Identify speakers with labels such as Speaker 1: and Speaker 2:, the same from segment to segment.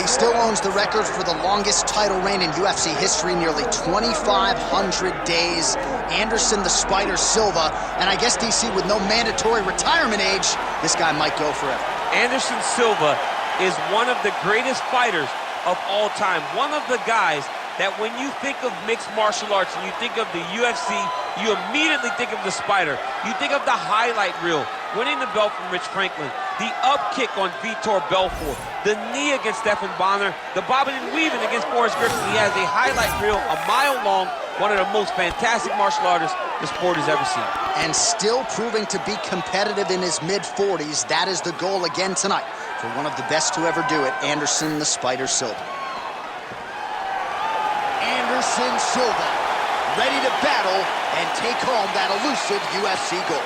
Speaker 1: still owns the record for the longest title reign in UFC history, nearly 2,500 days. Anderson the Spider Silva, and I guess, DC, with no mandatory retirement age, this guy might go forever.
Speaker 2: Anderson Silva is one of the greatest fighters of all time. One of the guys that when you think of mixed martial arts and you think of the UFC, you immediately think of the Spider. You think of the highlight reel, winning the belt from Rich Franklin, the up kick on Vitor Belfort, the knee against Stephan Bonner, the bobbing and weaving against Boris Griffin. He has a highlight reel a mile long, one of the most fantastic martial artists the sport has ever seen.
Speaker 1: And still proving to be competitive in his mid-40s. That is the goal again tonight for one of the best to ever do it, Anderson the Spider Silva. Anderson Silva, ready to battle and take home that elusive UFC gold.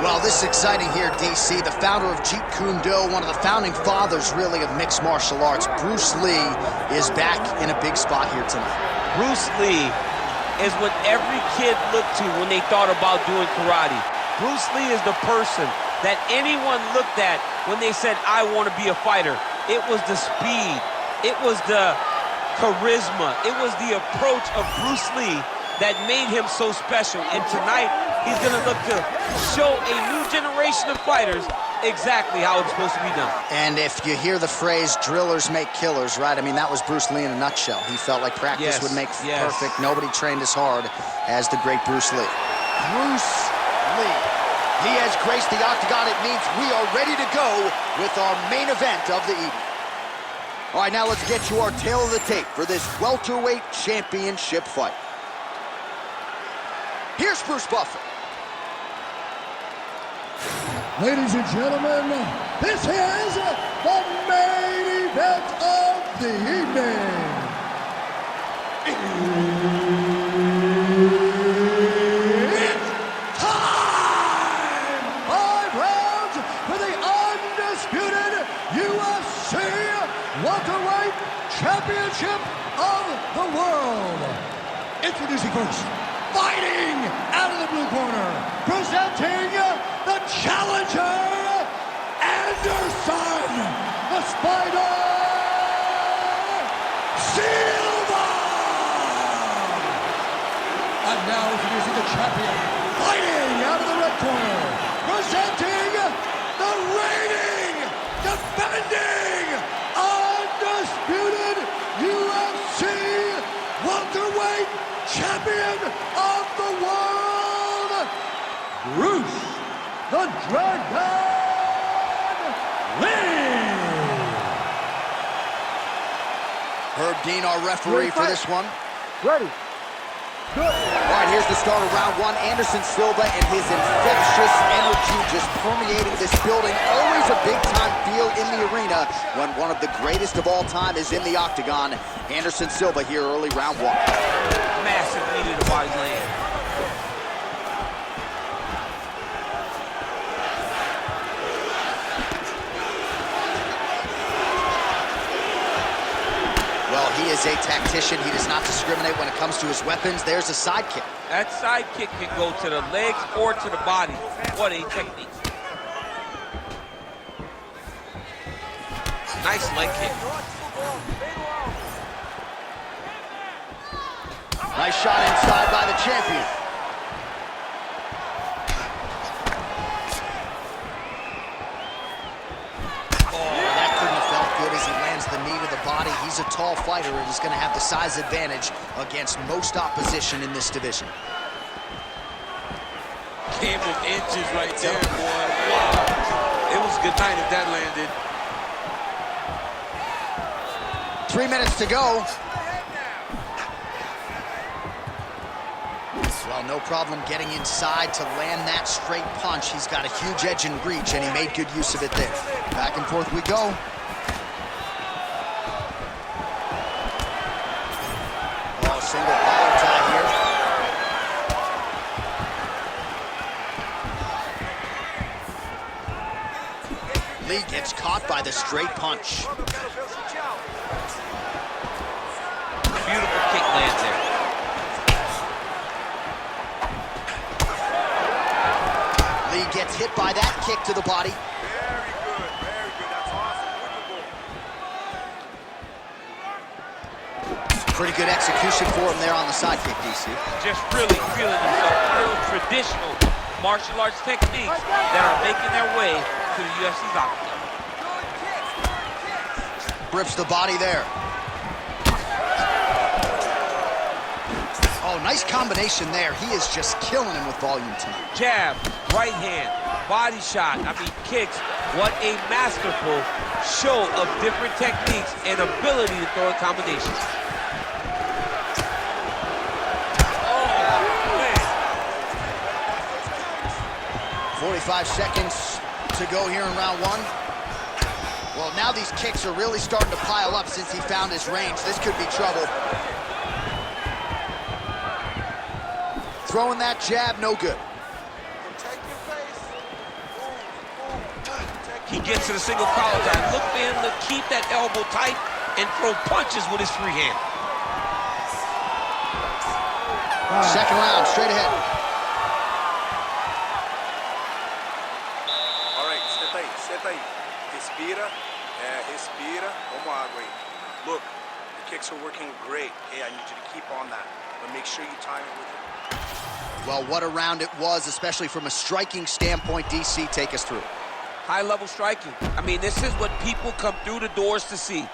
Speaker 1: Well, this is exciting here, DC. The founder of Jeet Kune Do, one of the founding fathers, really, of mixed martial arts, Bruce Lee, is back in a big spot here tonight.
Speaker 2: Bruce Lee is what every kid looked to when they thought about doing karate. Bruce Lee is the person that anyone looked at when they said, I want to be a fighter. It was the speed. It was the charisma. It was the approach of Bruce Lee that made him so special. And tonight, he's going to look to show a new generation of fighters exactly how it's supposed to be done.
Speaker 1: And if you hear the phrase, drillers make killers, right? I mean, that was Bruce Lee in a nutshell. He felt like practice would make perfect. Nobody trained as hard as the great Bruce Lee. Bruce Lee. He has graced the octagon. It means we are ready to go with our main event of the evening. All right, now let's get you our tail of the tape for this welterweight championship fight. Here's Bruce Buffer.
Speaker 3: Ladies and gentlemen, this is the main event of the evening. It's time! 5 rounds for the undisputed UFC welterweight championship of the world. Introducing first, fighting out of the blue corner, presenting the challenger, Anderson, the Spider, Silva! And now introducing the champion, fighting out of the red corner, presenting the reigning, defending, undisputed UFC welterweight champion of the world, Bruce the Dragon Lee!
Speaker 1: Herb Dean, our referee for this one.
Speaker 3: Ready. Good.
Speaker 1: All right, here's the start of round one. Anderson Silva and his infectious energy just permeating this building. Always a big-time feel in the arena when one of the greatest of all time is in the octagon. Anderson Silva here early round one.
Speaker 2: Massive knee to the body land.
Speaker 1: Well, he is a tactician. He does not discriminate when it comes to his weapons. There's a side kick.
Speaker 2: That side kick can go to the legs or to the body. What a technique. Nice leg kick.
Speaker 1: Nice shot inside by the champion. The knee to the body. He's a tall fighter and he's going to have the size advantage against most opposition in this division.
Speaker 4: Came with inches right there, boy. Wow. It was a good night if that landed.
Speaker 1: 3 minutes to go. Well, no problem getting inside to land that straight punch. He's got a huge edge and reach, and he made good use of it there. Back and forth we go. Single power tie here. Lee gets caught by the straight punch.
Speaker 2: Beautiful kick lands there.
Speaker 1: Lee gets hit by that kick to the body.
Speaker 5: Very good, that's awesome.
Speaker 1: Pretty good execution for him there on the side kick, DC.
Speaker 2: Just really feeling himself. Real traditional martial arts techniques that are making their way to the UFC's octagon.
Speaker 1: Rips the body there. Oh, nice combination there. He is just killing him with volume tonight.
Speaker 2: Jab, right hand, body shot, kicks. What a masterful show of different techniques and ability to throw in combinations. Oh, man.
Speaker 1: 45 seconds to go here in round one. Well, now these kicks are really starting to pile up since he found his range. This could be trouble. Throwing that jab, no good.
Speaker 2: He gets to the single collar time. Look for him to keep that elbow tight and throw punches with his free hand.
Speaker 1: Second round, straight ahead.
Speaker 5: All right, senta aí. Respira, respira, como água aí. Look, the kicks are working great. Hey, I need you to keep on that, but make sure you time it with it.
Speaker 1: Well, what a round it was, especially from a striking standpoint. DC, take us through.
Speaker 2: High-level striking. This is what people come through the doors to see.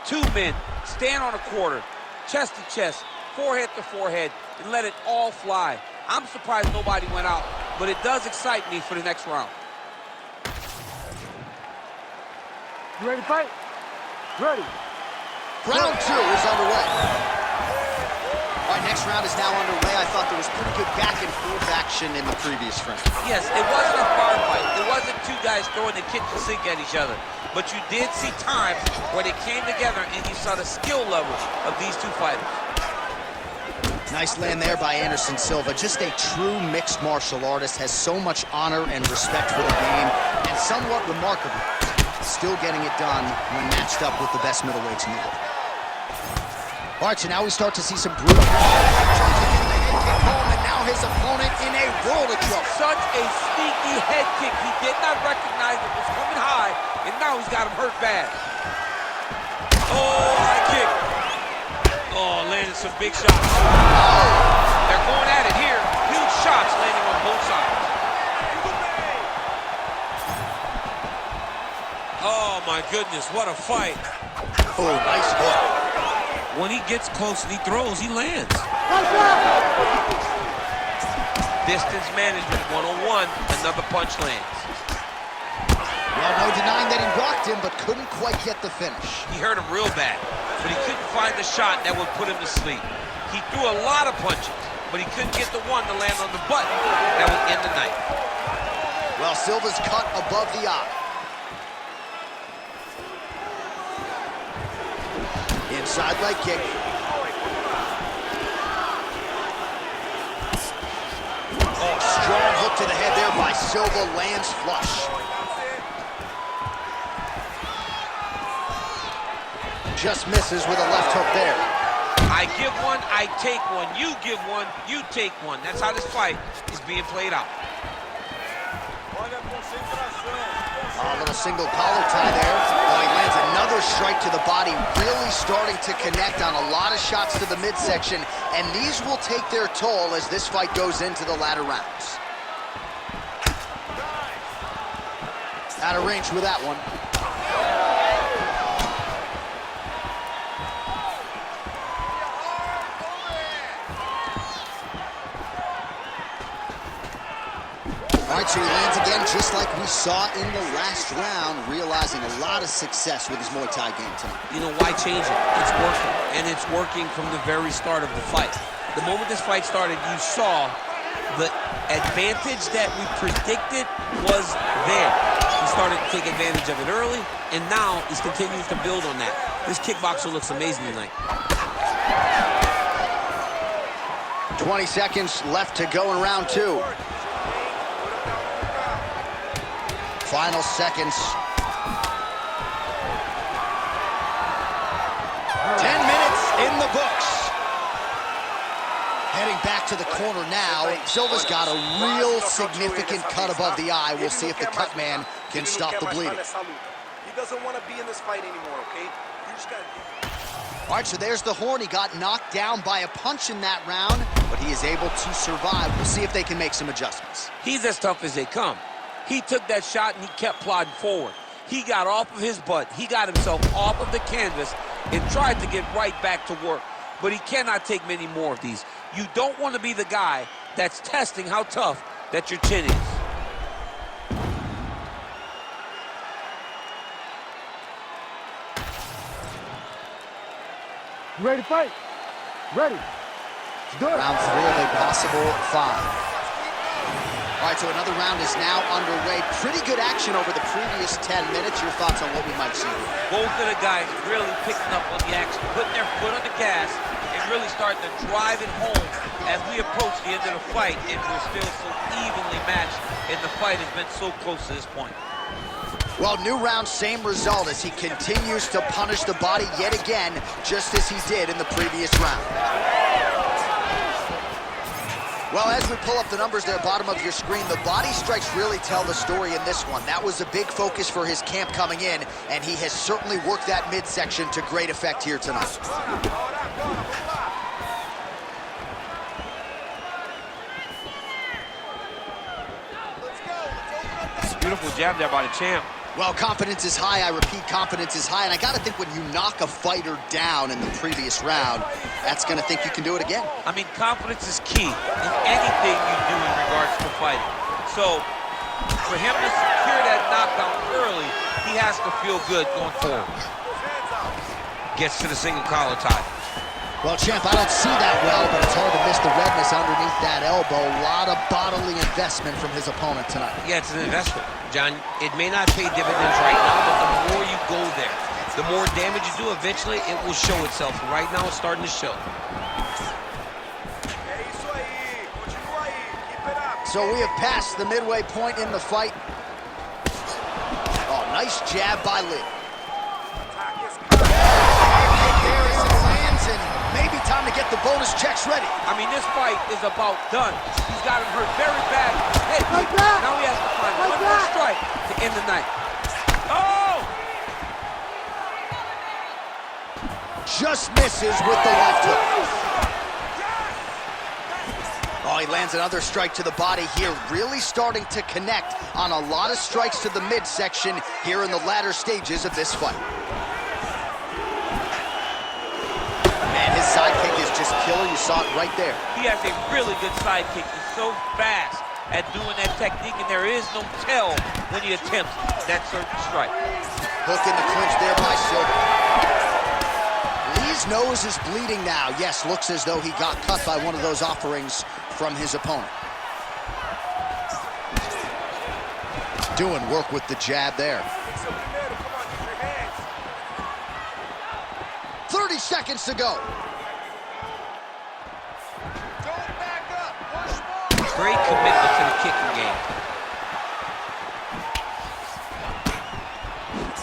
Speaker 2: Two men stand on a quarter, chest to chest, forehead to forehead, and let it all fly. I'm surprised nobody went out, but it does excite me for the next round.
Speaker 3: You ready to fight? Ready.
Speaker 1: Round two is underway. All right, next round is now underway. I thought there was pretty good back and forth action in the previous round.
Speaker 2: Yes, it wasn't a firefight. It wasn't two guys throwing the kitchen sink at each other. But you did see times where they came together and you saw the skill level of these two fighters.
Speaker 1: Nice land there by Anderson Silva. Just a true mixed martial artist, has so much honor and respect for the game, and somewhat remarkable, still getting it done when matched up with the best middleweights in the world. All right, so now we start to see some brutal. And now his opponent in a world of trouble.
Speaker 2: Such a sneaky head kick. He did not recognize it was coming high, and now he's got him hurt bad. Oh, high kick. Oh, landed some big shots. Oh, they're going at it here. Huge shots landing on both sides. Oh, my goodness, what a fight.
Speaker 1: Oh, nice hook.
Speaker 2: When he gets close and he throws, he lands. Distance management 101, another punch lands.
Speaker 1: Well, no denying that he rocked him, but couldn't quite get the finish.
Speaker 2: He hurt him real bad, but he couldn't find the shot that would put him to sleep. He threw a lot of punches, but he couldn't get the one to land on the button that would end the night.
Speaker 1: Well, Silva's cut above the eye. Inside leg kick. Oh, strong hook to the head there by Silva, lands flush. Just misses with a left hook there.
Speaker 2: I give one, I take one. You give one, you take one. That's how this fight is being played out.
Speaker 1: A little single collar tie there. Oh, he lands another strike to the body, really starting to connect on a lot of shots to the midsection, and these will take their toll as this fight goes into the latter rounds. Out of range with that one. All right, so he lands again, just like we saw in the last round, realizing a lot of success with his Muay Thai game tonight.
Speaker 2: You know, why change it? It's working, and it's working from the very start of the fight. The moment this fight started, you saw the advantage that we predicted was there. He started to take advantage of it early, and now he's continuing to build on that. This kickboxer looks amazing tonight.
Speaker 1: 20 seconds left to go in round two. Final seconds. books. Heading back to the corner now. Silva's got a real significant cut above the eye. We'll see if the cut man can stop the bleeding.
Speaker 5: He doesn't want to be in this fight anymore, okay? You just got to...
Speaker 1: All right, so there's the horn. He got knocked down by a punch in that round, but he is able to survive. We'll see if they can make some adjustments.
Speaker 2: He's as tough as they come. He took that shot and he kept plodding forward. He got off of his butt. He got himself off of the canvas and tried to get right back to work. But he cannot take many more of these. You don't want to be the guy that's testing how tough that your chin is.
Speaker 3: You ready to fight? Ready. Let's do it.
Speaker 1: Round 3 of a possible 5. All right, so another round is now underway. Pretty good action over the previous 10 minutes. Your thoughts on what we might see here?
Speaker 2: Both of the guys really picking up on the action, putting their foot on the gas, and really starting to drive it home as we approach the end of the fight, and we're still so evenly matched, and the fight has been so close to this point.
Speaker 1: Well, new round, same result as he continues to punish the body yet again, just as he did in the previous round. Well, as we pull up the numbers there, bottom of your screen, the body strikes really tell the story in this one. That was a big focus for his camp coming in, and he has certainly worked that midsection to great effect here tonight.
Speaker 2: Beautiful jab there by the champ.
Speaker 1: Well, confidence is high. I repeat, confidence is high. And I got to think when you knock a fighter down in the previous round, that's going to think you can do it again.
Speaker 2: I mean, confidence is key in anything you do in regards to fighting. So, for him to secure that knockdown early, he has to feel good going forward. Gets to the single collar tie.
Speaker 1: Well, champ, I don't see that well, but it's hard to miss the redness underneath that elbow. A lot of bodily investment from his opponent tonight.
Speaker 2: Yeah, it's an investment, John. It may not pay dividends right now, but the more you go there, the more damage you do, eventually it will show itself. Right now, it's starting to show.
Speaker 1: So we have passed the midway point in the fight. Oh, nice jab by Lee. Maybe time to get the bonus checks ready.
Speaker 2: I mean, this fight is about done. He's got him hurt very bad. Hey, now he has to find one more strike to end the night. Oh!
Speaker 1: Just misses with the left hook. Oh, he lands another strike to the body here, really starting to connect on a lot of strikes to the midsection here in the latter stages of this fight. His sidekick is just killer. You saw it right there.
Speaker 2: He has a really good sidekick. He's so fast at doing that technique, and there is no tell when he attempts that certain strike.
Speaker 1: Hook in the clinch there by Silva. Lee's nose is bleeding now. Yes, looks as though he got cut by one of those offerings from his opponent. Doing work with the jab there. 30 seconds to go.
Speaker 2: Great commitment to the kicking game.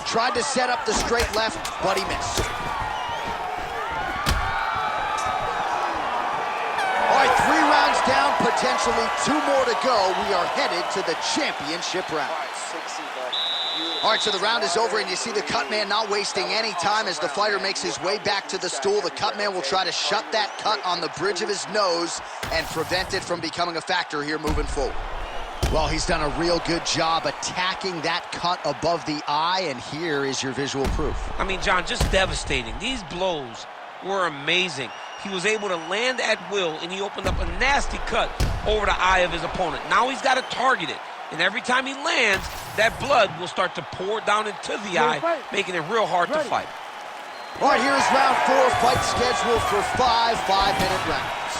Speaker 1: Tried to set up the straight left, but he missed. All right, 3 rounds down, potentially 2 more to go. We are headed to the championship round. All right, so the round is over, and you see the cut man not wasting any time as the fighter makes his way back to the stool. The cut man will try to shut that cut on the bridge of his nose and prevent it from becoming a factor here moving forward. Well, he's done a real good job attacking that cut above the eye, and here is your visual proof.
Speaker 2: I mean, John, just devastating. These blows were amazing. He was able to land at will, and he opened up a nasty cut over the eye of his opponent. Now he's got to target it. And every time he lands, that blood will start to pour down into the eye, making it real hard to fight.
Speaker 1: All right, here's round 4, fight scheduled for 5 5-minute rounds.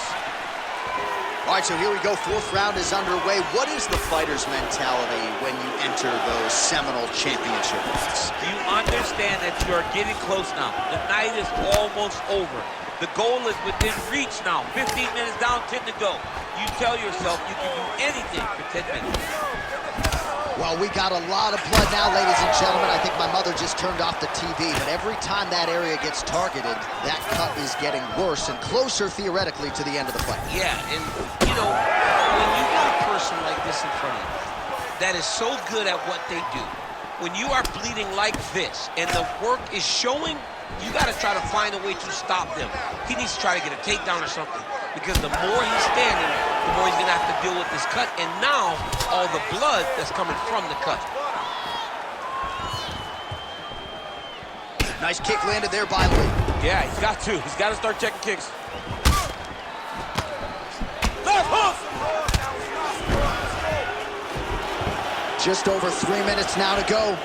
Speaker 1: All right, so here we go. 4th round is underway. What is the fighter's mentality when you enter those seminal championship rounds?
Speaker 2: You understand that you are getting close now. The night is almost over. The goal is within reach now. 15 minutes down, 10 to go. You tell yourself you can do anything for 10 minutes.
Speaker 1: Well, we got a lot of blood now, ladies and gentlemen. I think my mother just turned off the TV, but every time that area gets targeted, that cut is getting worse and closer, theoretically, to the end of the fight.
Speaker 6: Yeah, and, you know, when you got a person like this in front of you that is so good at what they do, when you are bleeding like this and the work is showing, you got to try to find a way to stop them. He needs to try to get a takedown or something, because the more he's standing, the more he's going to have to deal with this cut, and now all the blood that's coming from the cut.
Speaker 1: Nice kick landed there by Lee.
Speaker 2: Yeah, he's got to. He's got to start checking kicks. Left hook!
Speaker 1: Just over 3 minutes now to go.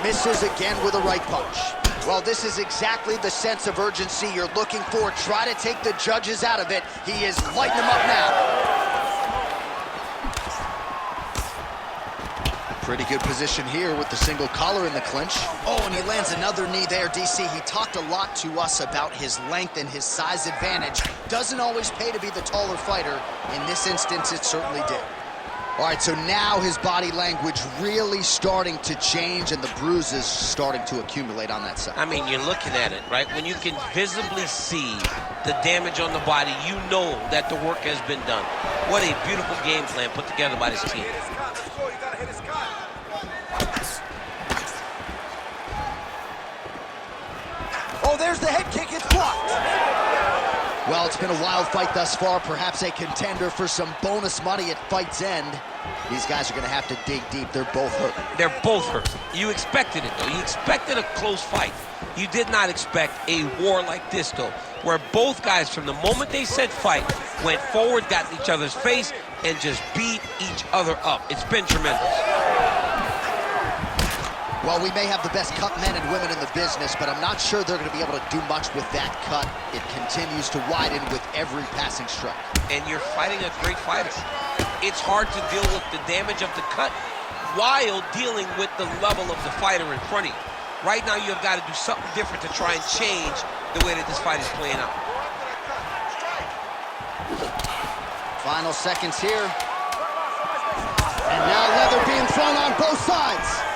Speaker 1: Misses again with a right punch. Well, this is exactly the sense of urgency you're looking for. Try to take the judges out of it. He is lighting them up now. Pretty good position here with the single collar in the clinch. Oh, and he lands another knee there, DC. He talked a lot to us about his length and his size advantage. Doesn't always pay to be the taller fighter. In this instance, it certainly did. All right, so now his body language really starting to change and the bruises starting to accumulate on that side.
Speaker 6: I mean, you're looking at it, right? When you can visibly see the damage on the body, you know that the work has been done. What a beautiful game plan put together by this team.
Speaker 1: Oh, there's the head kick. It's blocked. Well, it's been a wild fight thus far, perhaps a contender for some bonus money at fight's end. These guys are going to have to dig deep. They're both hurt.
Speaker 6: They're both hurt. You expected it, though. You expected a close fight. You did not expect a war like this, though, where both guys, from the moment they said fight, went forward, got in each other's face, and just beat each other up. It's been tremendous.
Speaker 1: Well, we may have the best cut men and women in the business, but I'm not sure they're going to be able to do much with that cut. It continues to widen with every passing strike.
Speaker 6: And you're fighting a great fighter. It's hard to deal with the damage of the cut while dealing with the level of the fighter in front of you. Right now, you've got to do something different to try and change the way that this fight is playing out.
Speaker 1: Final seconds here. And now leather being thrown on both sides.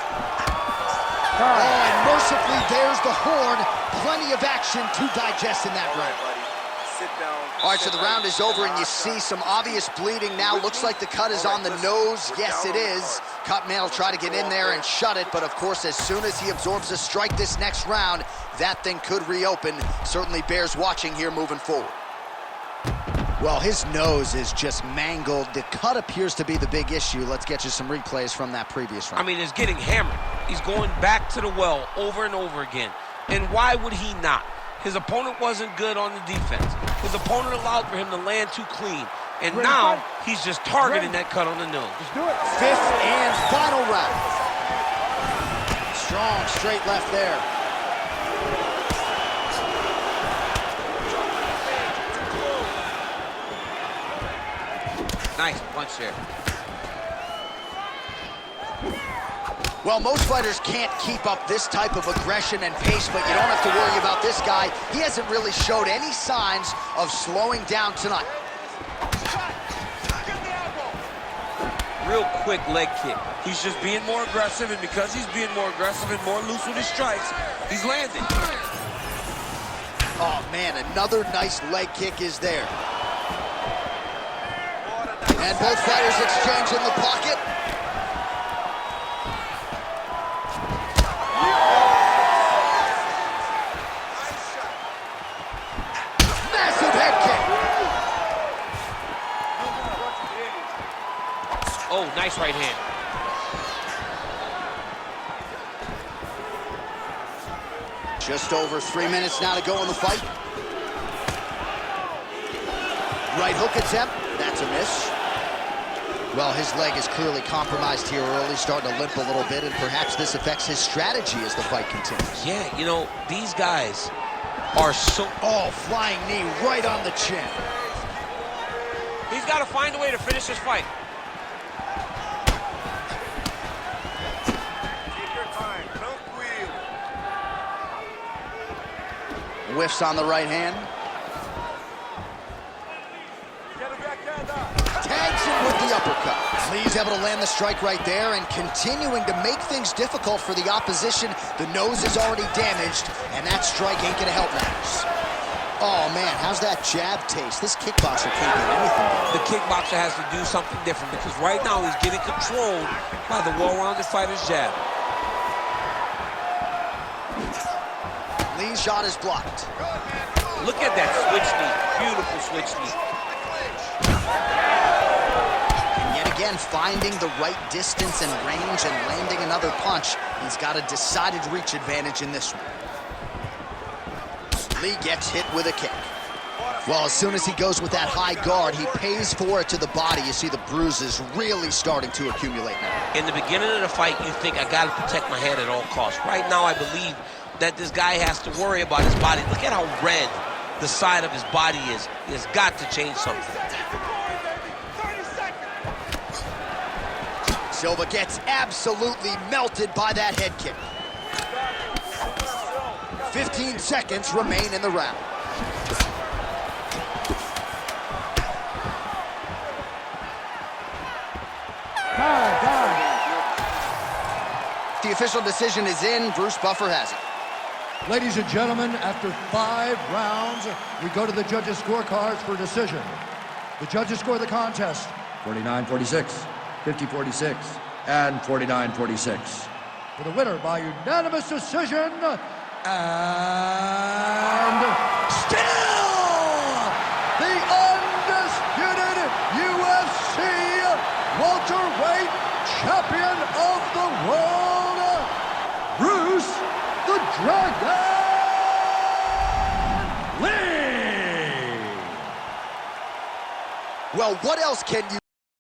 Speaker 1: Oh, and mercifully, there's the horn. Plenty of action to digest in that round. All right, so the round is over, and you see some obvious bleeding now. Looks like the cut is on the nose. Yes, it is. Cutman will try to get in there and shut it, but of course, as soon as he absorbs a strike this next round, that thing could reopen. Certainly bears watching here moving forward. Well, his nose is just mangled. The cut appears to be the big issue. Let's get you some replays from that previous round.
Speaker 6: I mean, it's getting hammered. He's going back to the well over and over again. And why would he not? His opponent wasn't good on the defense. His opponent allowed for him to land too clean. And now he's just targeting that cut on the nose.
Speaker 3: Let's do it.
Speaker 1: Fifth and final round. Strong straight left there.
Speaker 6: Nice punch there.
Speaker 1: Well, most fighters can't keep up this type of aggression and pace, but you don't have to worry about this guy. He hasn't really showed any signs of slowing down tonight.
Speaker 6: Real quick leg kick.
Speaker 2: He's just being more aggressive, and because he's being more aggressive and more loose with his strikes, he's landing.
Speaker 1: Oh, man, another nice leg kick is there. And both fighters exchange in the pocket. Massive head kick.
Speaker 6: Oh, nice right hand.
Speaker 1: Just over 3 minutes now to go in the fight. Right hook attempt. That's a miss. Well, his leg is clearly compromised here early, starting to limp a little bit, and perhaps this affects his strategy as the fight continues.
Speaker 6: Yeah, you know, these guys are so...
Speaker 1: Oh, flying knee right on the chin.
Speaker 2: He's got to find a way to finish this fight.
Speaker 5: Take your time, tranquilo.
Speaker 1: Whiffs on the right hand. Tags him with the uppercut. Lee's able to land the strike right there and continuing to make things difficult for the opposition. The nose is already damaged, and that strike ain't gonna help matters. Oh, man, how's that jab taste? This kickboxer can't get anything.
Speaker 6: The kickboxer has to do something different because right now he's getting controlled by the well-rounded fighter's jab.
Speaker 1: Lee's shot is blocked.
Speaker 2: Look at that switch knee. Beautiful switch knee.
Speaker 1: And yet again, finding the right distance and range and landing another punch. He's got a decided reach advantage in this one. Lee gets hit with a kick. Well, as soon as he goes with that high guard, he pays for it to the body. You see the bruises really starting to accumulate now.
Speaker 6: In the beginning of the fight, you think, I got to protect my head at all costs. Right now, I believe that this guy has to worry about his body. Look at how red the side of his body is. He has got to change something.
Speaker 1: Silva gets absolutely melted by that head kick. 15 seconds remain in the round. The official decision is in. Bruce Buffer has it.
Speaker 3: Ladies and gentlemen, after 5 rounds, we go to the judges' scorecards for decision. The judges score the contest
Speaker 7: 49-46, 50-46, and 49-46.
Speaker 3: for the winner by unanimous decision, and still the undisputed UFC welterweight champion of the world, Bruce the Dragon Lee.
Speaker 1: Well, what else can you